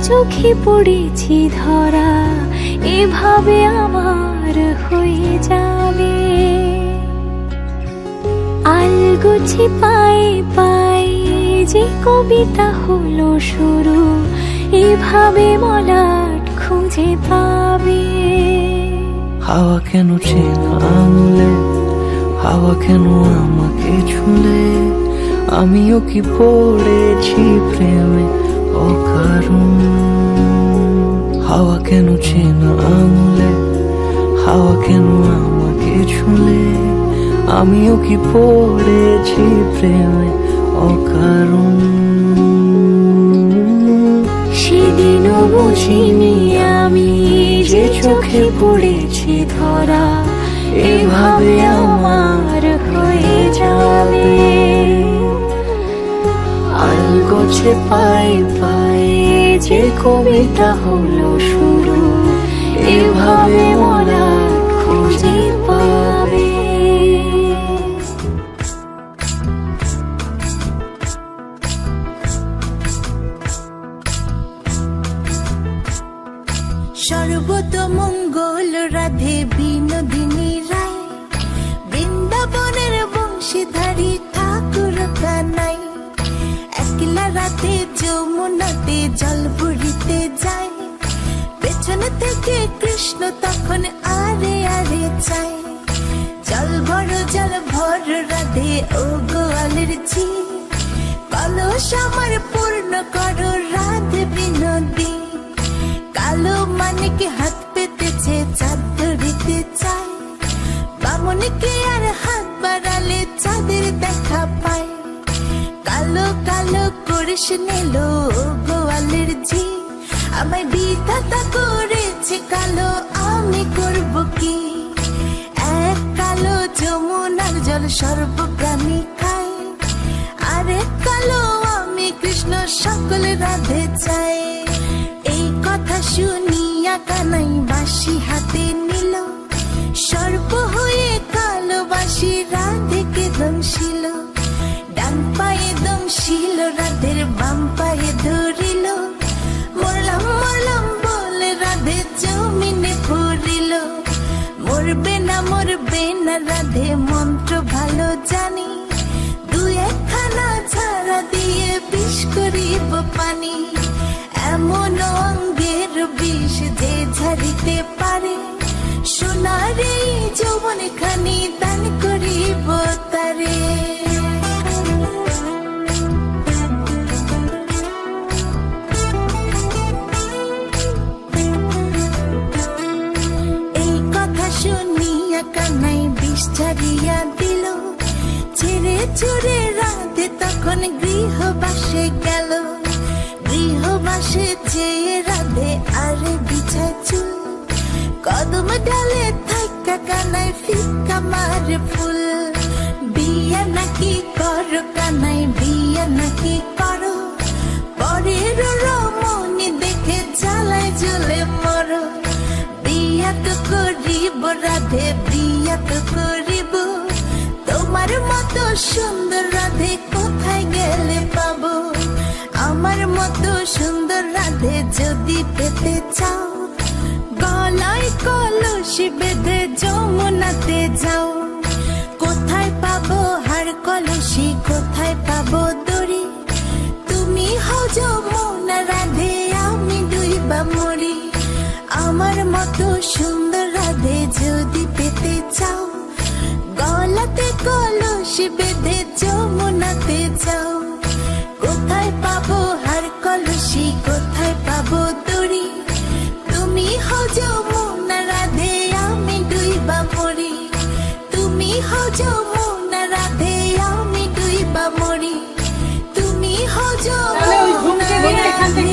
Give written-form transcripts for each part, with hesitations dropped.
চোখে পড়েছি ধরা, এভাবে আমার হয়ে যাবে। আলগোছে পায়ে পায়ে যে কবিতা হলো শুরু, এভাবে মলাট খুঁজে পাবে। হাওয়া কেন চেনা আঙুলে, হাওয়া কেন আমাকে ছুলে, আমিও কি পড়েছি প্রেমে অকারণ। হাওয়া কেন চেনা আঙুলে, হাওয়া কেন আমাকে ছুলে, আমিও কি পড়েছি প্রেমে অকারণ। সেদিনও বুঝিনি আমি যে চোখে পড়েছি ধরা, এভাবে আমার হয়ে যাবে। আলগোছে পায়ে পায়ে যে কবিতা হলো শুরু, এভাবে মলাট খুঁজে পাবে। সর্বতমঙ্গল রাধে বিনোদিনী রায়, বৃন্দাবনের বংশীধারী ঠাকুর কানাই। একলা রাতে যমুনাতে জল ভরিতে যায়, পেছন থেকে কৃষ্ণ তখন আরে আরে চায়। জল ভর রাধে ও গোয়ালের ঝি, কলস আমার পূর্ণ করো রাধে বিনোদী। কালো মানিকে হাত পেতেছে চাঁদ ধরিতে চায়, বামনকে আর হাত বাড়ালে চাঁদের দেখা পায়। কালো কালো করিস নিল গোয়ালের ঝি, আমায় বিধাতা করেছে কালো, আমি করব কি। এক কালো যমুনার জল সর্বপ্রাণী খায়, আরেক কালো আমি কৃষ্ণ সকল রাধে চাই। এই কথা শুনিয়া কানাই বাঁশি হাতে নিল, সর্প হয়ে কালো বাঁশি রাধেকে দংশিল। ডান পায়ে দংশিল রাধের বাম পায়ে ধরিল, মরলাম মরলাম বলে রাধে জমিনে পড়িল। মরবে না রাধে মন্ত্র ভালো জানি, দু একখানা ছাড়া দিয়ে বিষ করিব পানি। এমন অঙ্গের বিষ যে ঝাড়িতে পারে, সোনার এই যৌবন খানি দান করিব তারে। এই কথা শুনিয়া কানাই বিষ ঝাড়িয়া দিল, ছেড়ে ছুড়ে রাধে তখন গৃহবাসে গেল। গৃহবাসে চেয়ে রাধে আরে বিছায় চুল, কদম ডালে থাকা কানাই ফিকা মারে ফুল। বিয়া নাকি করো কানাই, বিয়া নাকি করো, পরের রমণী দেখে জ্বালায় জ্বলে মরো। বিয়া তো করিব রাধে, বিয়া তো করিব, তোমার মতো সুন্দর রাধে কোথায় গেলে পাবো। আমার মতো সুন্দর রাধে যদি পেতে চাও, গলায় কলসি বেঁধে যমুনাতে যাও। কোথায় পাবো হার কলসি, কোথায় পাবো দড়ি, তুমি হও যমুনা রাধে আমি ডুইবা মরি। আমার মতো সুন্দর রাধে যদি পেতে চাও, গলাতে কলসি বেঁধে যমুনাতে যাও। কোথায় পাবো হার কলসি, কোথায় পাবো দড়ি, তুমি হও যমুনা রাধে আমি ডুইবা মরি। তুমি হও যমুনা রাধে আমি ডুইবা মরি। তুমি হও যমুনা রাধে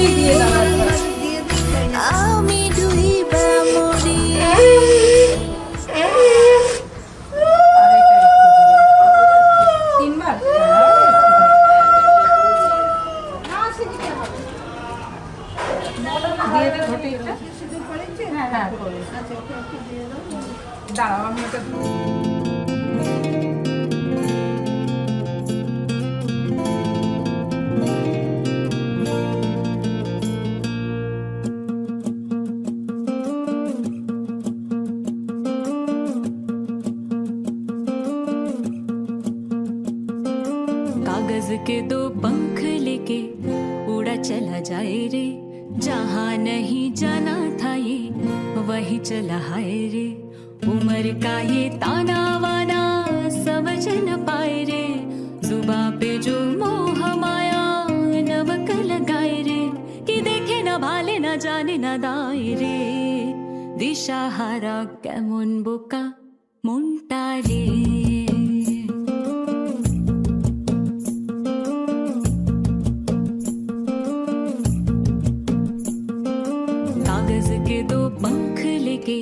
আমি ডুইবা মরি। দাঁড়াও আমি ওটা कागज के दो पंख लेके उड़ा चला जाए रे, जहाँ नहीं जाना था ये वही चला हाय रे। उम्र का ये ताना वाना समझ न पाए रे, जुबा पे जो मोह माया नमक लगाए रे, कि देखे न भाले न जाने न दाए रे। दिशाहारा কেমন বোকা মনটা রে। कागज के दो पंख लेके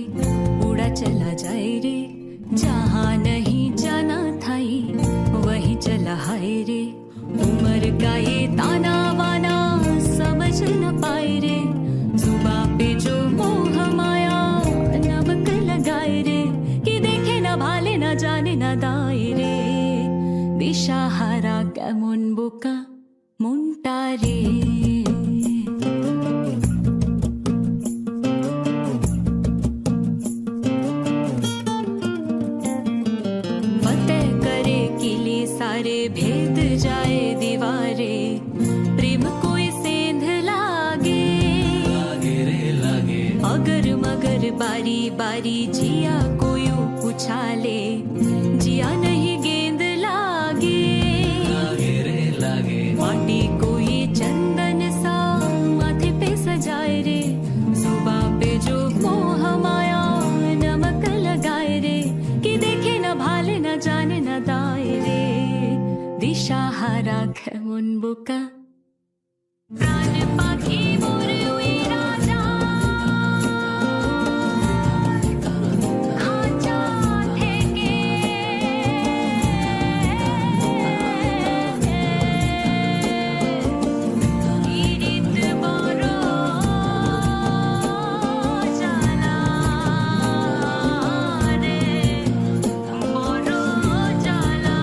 उड़ा चला जाए रे, जहाँ नहीं जाना था ये वही चला हाय रे। उम्र का ये ताना वाना समझ न पाए रे, जुबा पे जो मोह माया नमक लगाए रे, कि देखे न भाले न जाने न दाए रे। दिशाहारा কেমন বোকা মনটা রে। सारे भेद जाए दीवारे, प्रेम कोई सेंध लागे रे लागे। अगर मगर बारी बारी जिया कोई उछाले, जिया नहीं गेंद लागे रे लागे। माटी कोई चंदन सा माथे पे सजाए रे, जुबा पे जो मोह माया नमक लगाए रे, कि देखे न भाले न जाने न दाए रे। দিশাহারা কেমন বোকা প্রাণ পাখি মোর উইরা যায় খাঁচা থেকে। পীড়িত বড় জ্বালা রে, বড় জ্বালা।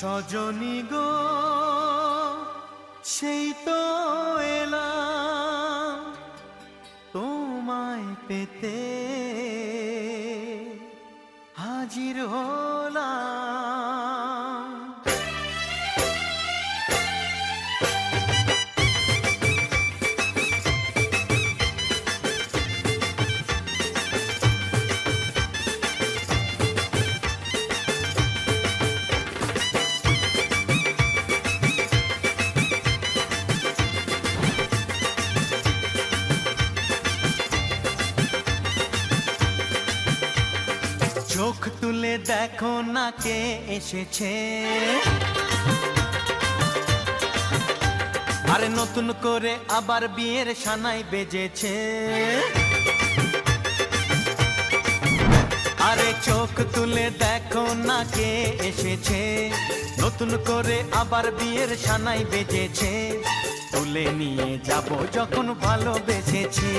সজনী গো সেই তো এলাম তোমায় পেতে হাজির হলাম। চোখ তুলে দেখো না কে এসেছে, আরে নতুন করে আবার বিয়ের সানাই বেজেছে। আরে চোখ তুলে দেখো না কে এসেছে, নতুন করে আবার বিয়ের সানাই বেজেছে। তুলে নিয়ে যাব যখন ভালোবেসেছি,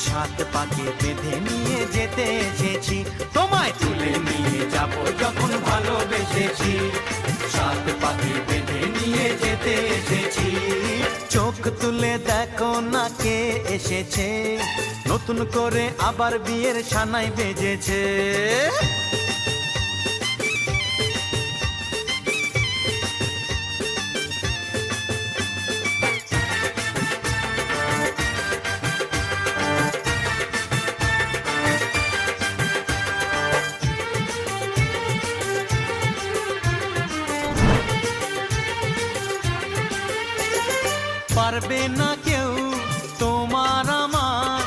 সাত পাকে বেঁধে নিয়ে যেতে এসেছি। তোমায় তুলে নিয়ে যাব যখন ভালোবেসেছি, সাত পাকে বেঁধে নিয়ে যেতে এসেছি। চোখ তুলে দেখো না কে এসেছে, নতুন করে আবার বিয়ের সানাই বেজেছে। পারবে না কেউ তোমার আমার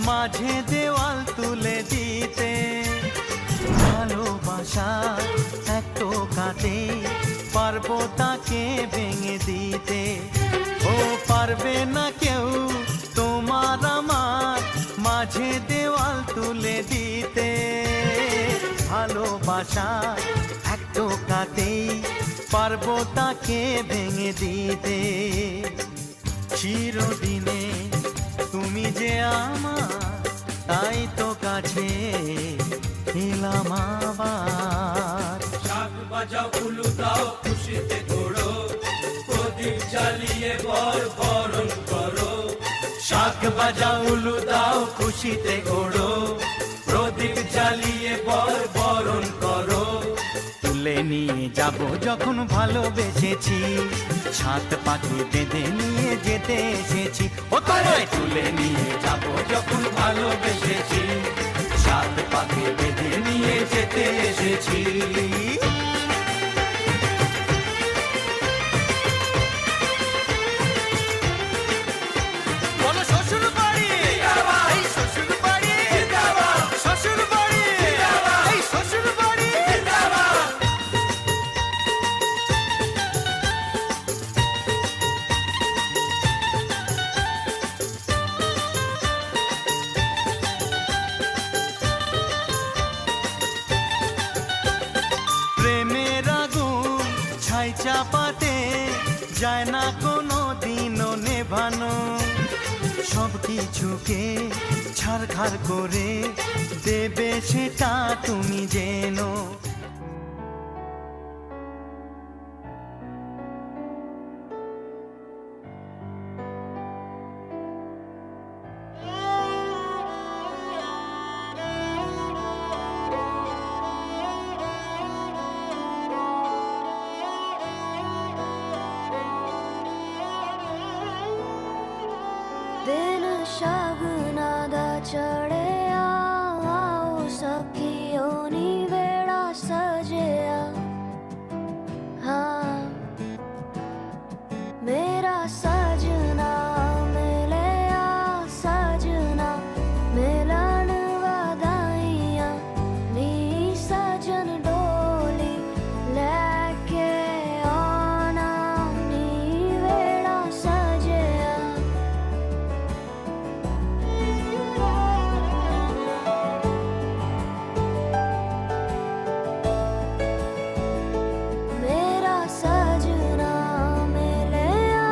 মাঝে দেওয়াল তুলে দিতে, ভালোবাসা এক টোকাতে পারবো তাকে ভেঙে দিতে। ও পারবে না কেউ তোমার আমার মাঝে দেওয়াল তুলে দিতে, ভালোবাসা এক টোকাতেই পারবো তাকে ভেঙে দিতে। চিরদিনে তুমি যে আমার, তাই তো কাছে এলাম আবার। শাক বাজাও উলু দাও খুশিতে ঘোড়ো, প্রদীপ জ্বালিয়ে বরণ করো। শাক বাজাও উলু দাও খুশিতে ঘোড়ো, প্রদীপ জ্বালিয়ে বরণ করো। তুলে নিয়ে যাব যখন ভালোবেসেছি, সাত পাখি বেঁধে নিয়ে যেতে এসেছি। ও তোমায় তুলে নিয়ে যাব যখন ভালোবেসেছি, সাত পাখি বেঁধে নিয়ে যেতে এসেছি। চাপাতে যায় না কোনো দিনও নেভানো, সব কিছুকে ছাড়খাড় করে দেবে সেটা তুমি জেনো। ਦਿਨ ਸ਼ਗਨਾ ਦਾ ਚੜਿਆ, ਆਓ ਸਖੀਓ ਨੀ ਵੇੜਾ ਸਜਿਆ। ਹਾਂ ਮੇਰਾ ਸਜਣਾ ਮਿਲਿਆ, ਸਜਣਾ ਮਿਲਣ ਵਧਾਈਆਂ ਨੀ। ਸਜਣ ਡੋਲੀ ਲੈ ਕੇ ਆਉਣਾ ਨੀ ਵੇੜਾ ਸਜਿਆ। ਮੇਰਾ ਸਜਣਾ ਮਿਲਿਆ,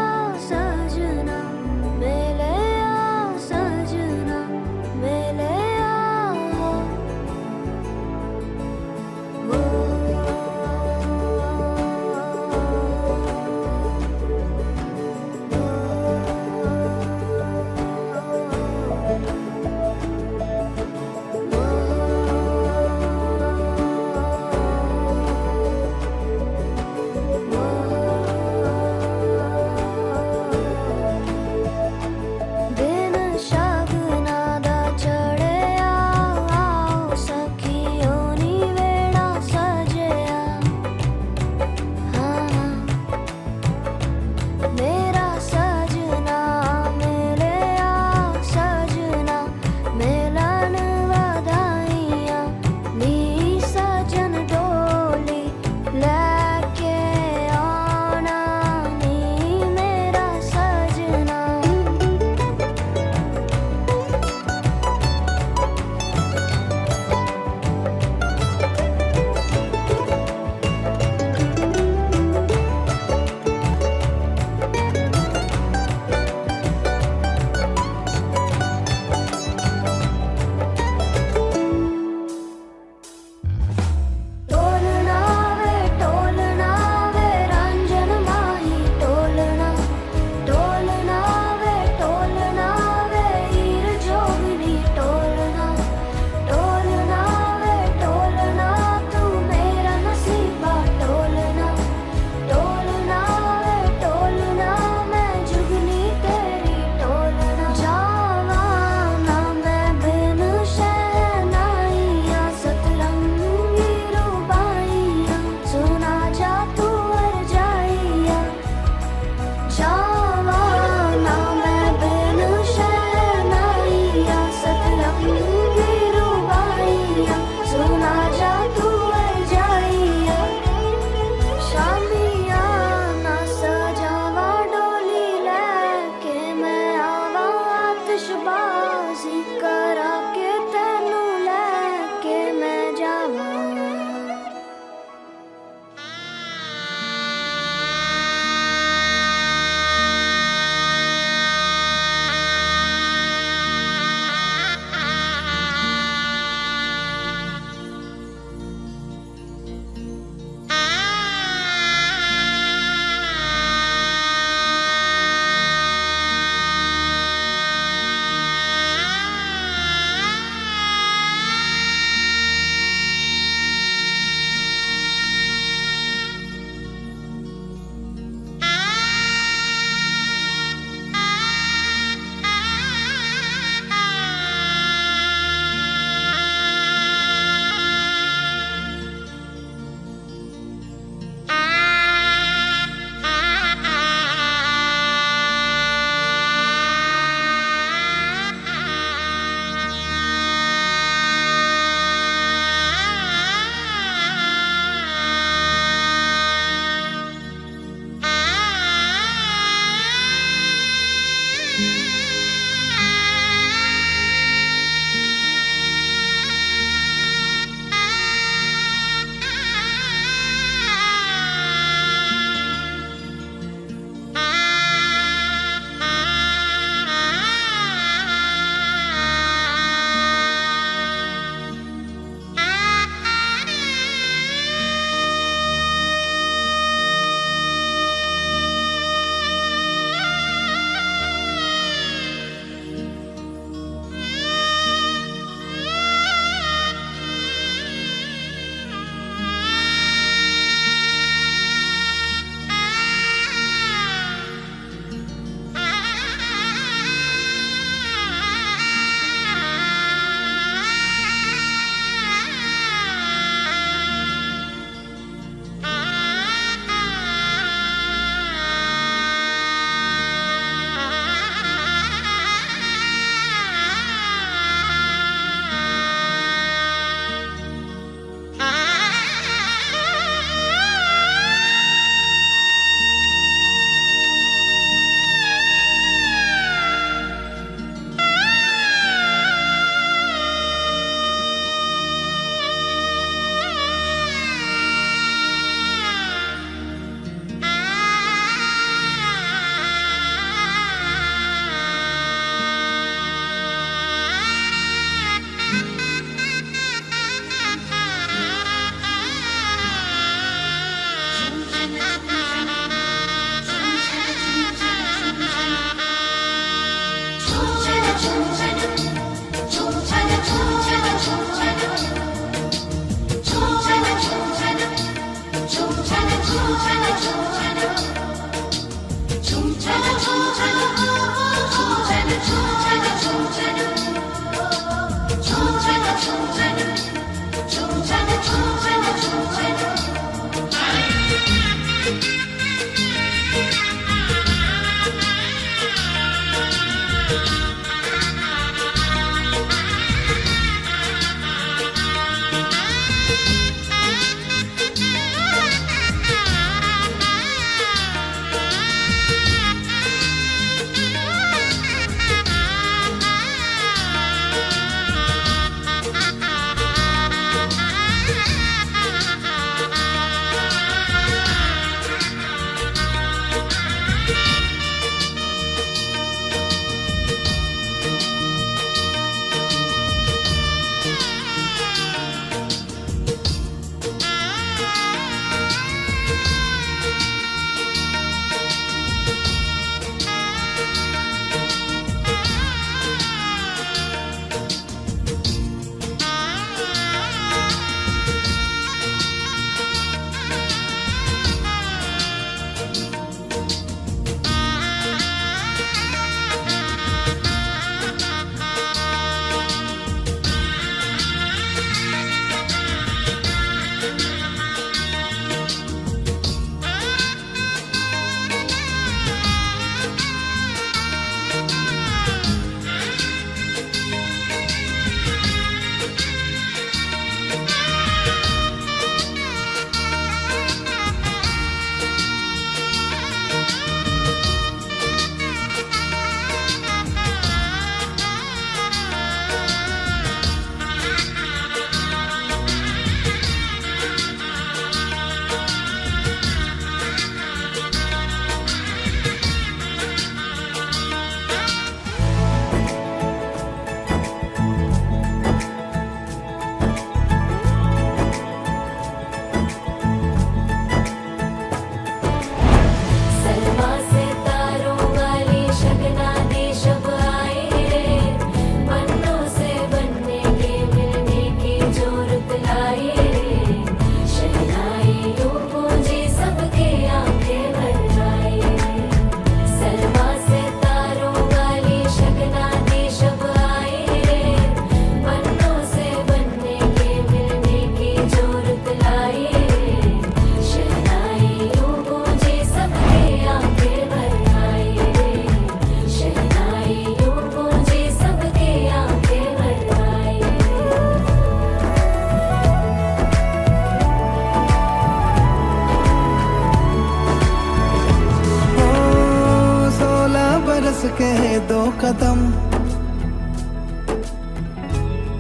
बरस के 2 कदम,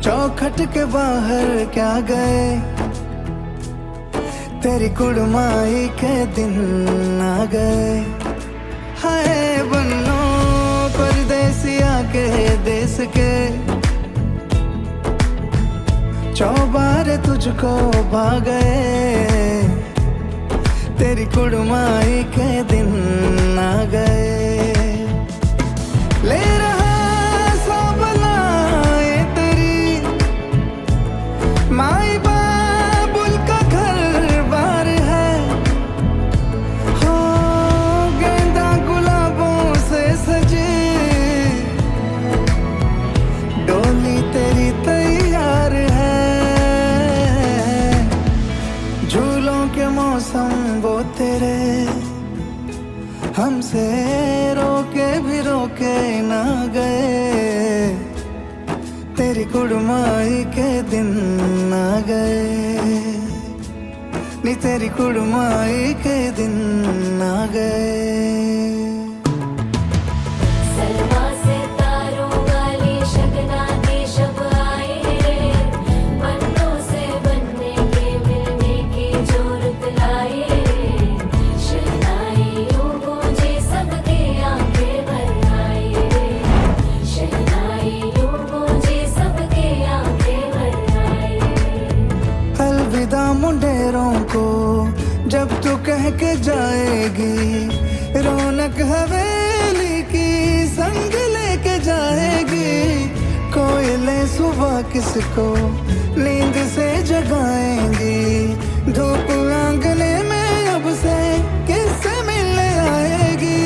चौखट के बाहर क्या गए, तेरी कुड़माई के दिन आ गए। हाय बन्नो परदेसिया के देश के, चौबारे तुझको भा गए, तेरी कुड़माई के दिन आ गए। ले रहा सब लाए तेरी माई बाबुल का घर बार है, हो गेंदा गुलाबों से सजे, डोली तेरी तैयार है। झूलों के मौसम वो तेरे, हमसे रोके भी रोके ना गए, तेरी कुड़माई के दिन आ गए, नी तेरी कुड़माई के दिन आ गए। सलमा से तारों वाली शगना की शब आए रे, बन्नों से बनने के मिलने की जो रुत लाए रे, शहनाइयों गूंजे सबके आंखें भर आए रे, शहनाइयों गूंजे सबके आंखें भर आए रे। अलविदा मुंडेरों को जब तू कह के जाएगी, रौनक हवेली की संग लेके जाएगी। कोयले सुबह किसको नींद से जगाएंगी, धूप आंगने में अब से किससे मिलने आएगी।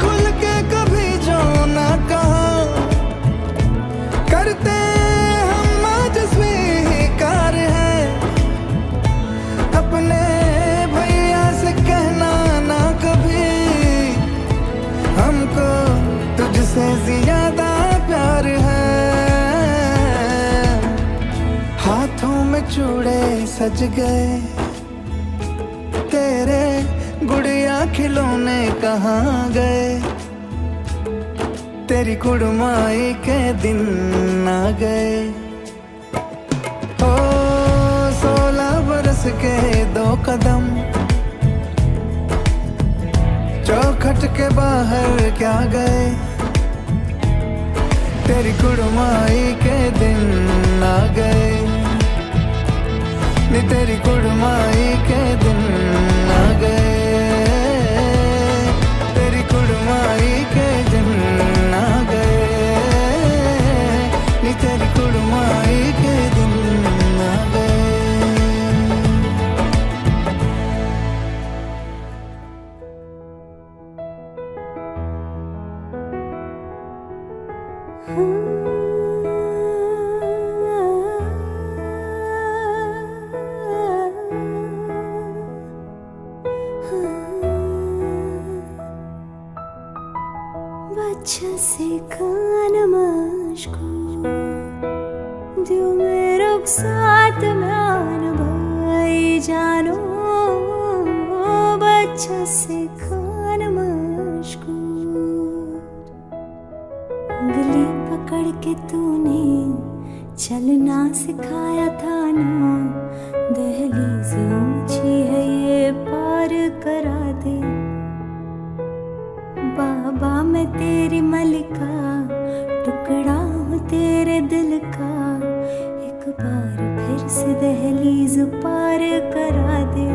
खुल के कभी जो ना कहा करते हम आज स्वीकार है, अपने भैया से कहना ना कभी, हमको तुझसे ज्यादा प्यार है। हाथों में चूड़े सज गए, तेरे गुड़िया खिलौने कहाँ गए, तेरी कुड़माई के दिन आ गए। ओ 16 बरस के 2 कदम, चौखट के बाहर क्या गए, तेरी कुड़माई के दिन आ गए, नी तेरी कुड़माई के दिन आ गए, तेरी कुड़माई के दिन आ गए, नी तेरी कुड़माई के दिन आ गए। बच्चा से कान मशको दियो मेरो साथ म्यान भाई जानो, बच्चा से कान मशको उंगली पकड़ के तूने चलना सिखाया था ना, दहलीज ऊंची है ये पार करा दे। बाबा मैं तेरी मलिका, टुकड़ा हूँ तेरे दिल का, एक बार फिर से दहलीज पार करा दे।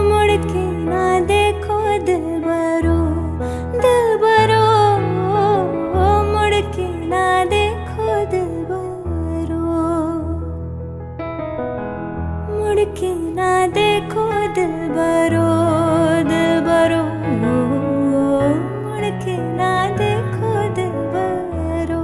मुड़ के ना देखो दिलबरो, दिलबरो, मुड़ के ना देखो दिलबरो, मुड़ के ना देखो दिलबरो, दिलबरो, मुड़ के ना देखो दिलबरो।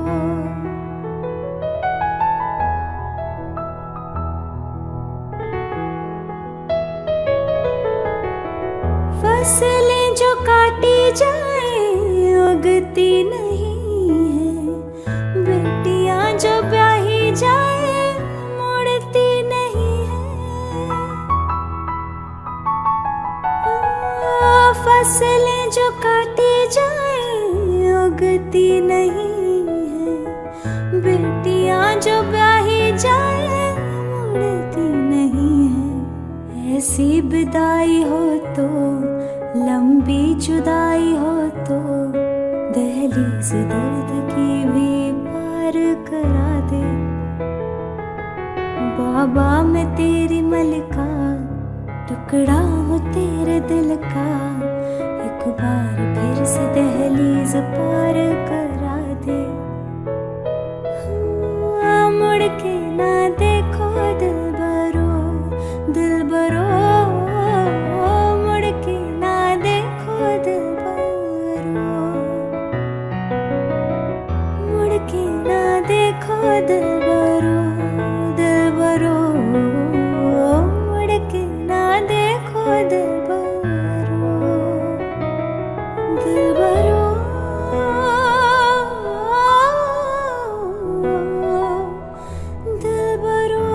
फसलें जो काटी जाए उगती नहीं है, बेटियां जो ब्याही जाए मुड़ती नहीं है। फासले जो काटे जाए उगती नहीं है, बेटियां जो ब्याही जाए उड़ती नहीं है। ऐसी विदाई हो तो, लंबी जुदाई हो तो, दहलीज दर्द की भी पार करा दे। बाबा मैं तेरी मलिका, टुकड़ा हूँ तेरे दिल का, एक बार फिर से दहलीज पार करा दे। मुड़ के ना देखो दिलबरो, दिलबरो, मुड़ के ना देखो दिलबरो, मुड़ के ना देखो दिलबरो, दिलबरो, मुड़ के ना देखो दिलबरो, दिलबरो, दिलबरो।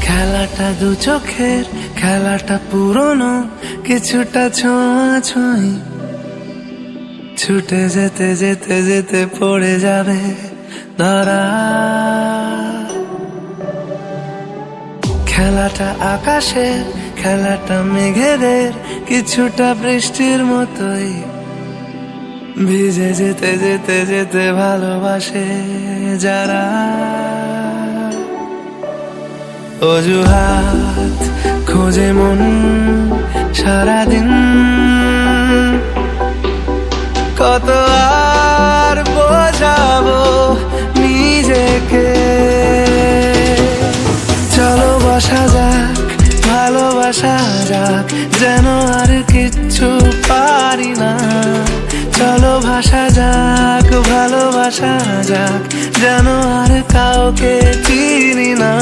খেলাটা দু চোখের, খেলাটা পুরনো, কিছুটা ছোঁয়াছুঁই, ছুটে যেতে যেতে যেতে পড়ে যাবে ধরা। খেলাটা আকাশের, খেলাটা মেঘেদের, কিছুটা বৃষ্টির মতোই, ভিজে যেতে যেতে যেতে ভালোবাসে যারা। অজুহাত খোঁজে মন সারাদিন, কত আর বোঝাবো নিজেকে। যেন আর কিচ্ছু পারি না। চলো ভাষা যাক, ভালোবাসা যাক, যেন আর কাউকে চিনি না,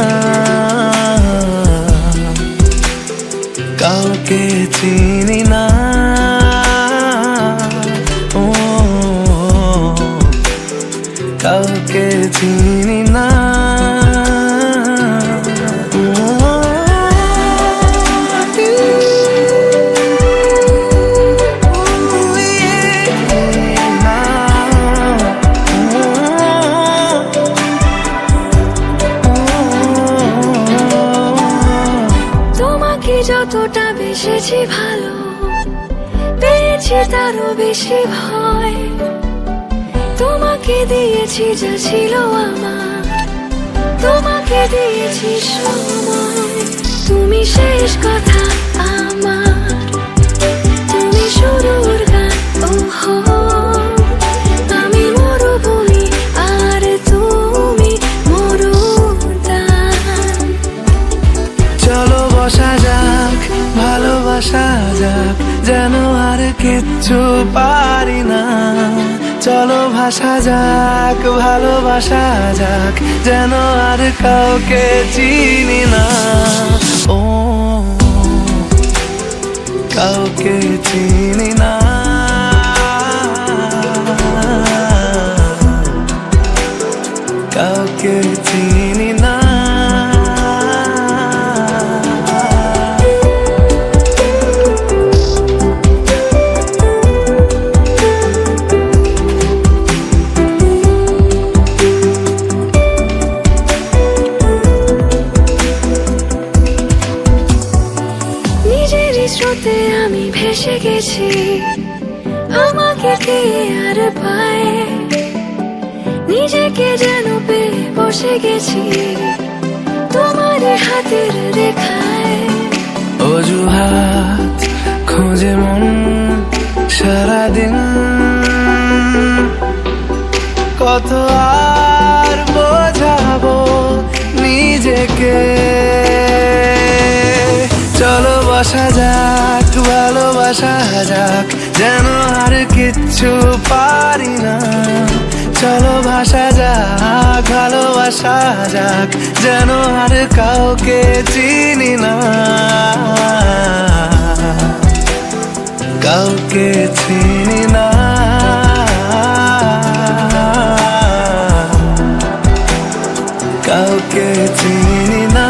কাউকে চিনি না। ও কাউকে চিনি না। তোমাকে যতটা বেসেছি ভালো, পেয়েছি তারও বেশি ভয়। তোমাকে দিয়েছি যা ছিল আমার, তোমাকে দিয়েছি সময়। তুমি শেষ কথা আমার, তুমি শুরুর গান। ওহো আমি মরুভূমি আর তুমি মরুদ্যান। চলো বসা যাক, ভালোবাসা যাক, যেন আর কিচ্ছু পারি না। চলো ভাষা যাক, ভালোবাসা যাক, যেন আর কাউকে চিনি না। ও কাউকে চিনি না, কাউকে চিনি না। নিজেরই স্রোতে আমি ভেসে গেছি, আমাকে কে আর পায়। নিজেকে যেন পেয়ে বসে গেছি তোমার হাতের রেখায়। অজুহাত খোঁজে মন সারাদিন, কত আর বোঝাবো নিজেকে। চলো বসা যাক, ভালোবাসা যাক, যেন আর কিচ্ছু পারি না। চলো ভাষা যাক, ভালোবাসা যাক, যেন আর কাউকে চিনি না, কাউকে চিনি না, কাউকে চিনি না।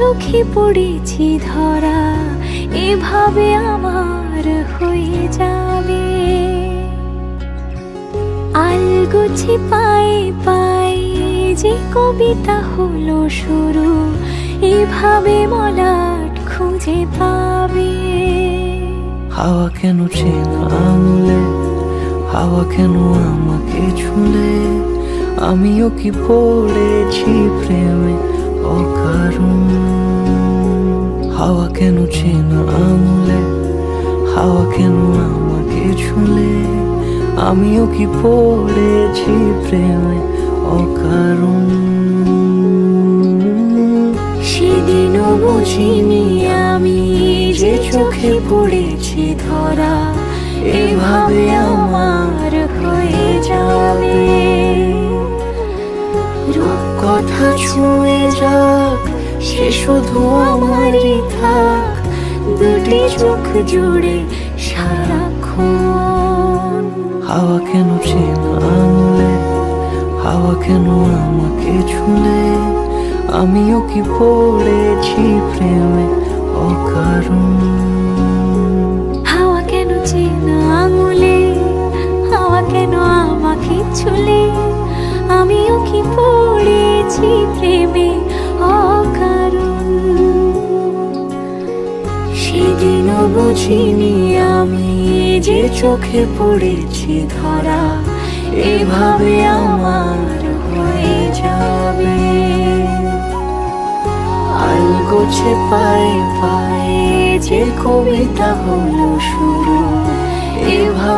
চোখে পড়েছি ধরা, এভাবে আমার হয়ে যাবে। আলগোছে পায়ে পায়ে যে কবিতা হলো শুরু, এভাবে মলাট খুঁজে পাবে। হাওয়া কেন চেনা আঙুলে, হাওয়া কেন আমাকে ছুলে, আমিও কি পড়েছি প্রেমে অকারণ। হাওয়া কেন চেনা আঙুলে, হাওয়া কেন আমাকে ছুলে, আমিও কি পড়েছি প্রেমে অকারণ। সেদিনও বুঝিনি আমি যে চোখে পড়েছি ধরা, এভাবে আমার হয়ে যাবে। কথা ছুঁয়ে যাক, সে শুধু আমারই থাক, দুটি চোখ জুড়ে সারাক্ষণ। হাওয়া কেন চেনা আঙুলে, হাওয়া কেন আমাকে ছুলে, আমিও কি পড়েছি প্রেমে অকারণ। হাওয়া কেন চেনা আঙুলে, হাওয়া কেন আমাকে ছুলে, আমিও কি পড়েছি প্রেমে অকারণ। সেদিনও বুঝিনি আমি যে চোখে পড়েছি ধরা, এভাবে আমার হয়ে যাবে। আলগোছে পায়ে পায়ে যে কবিতা হলো শুরু, এভাবে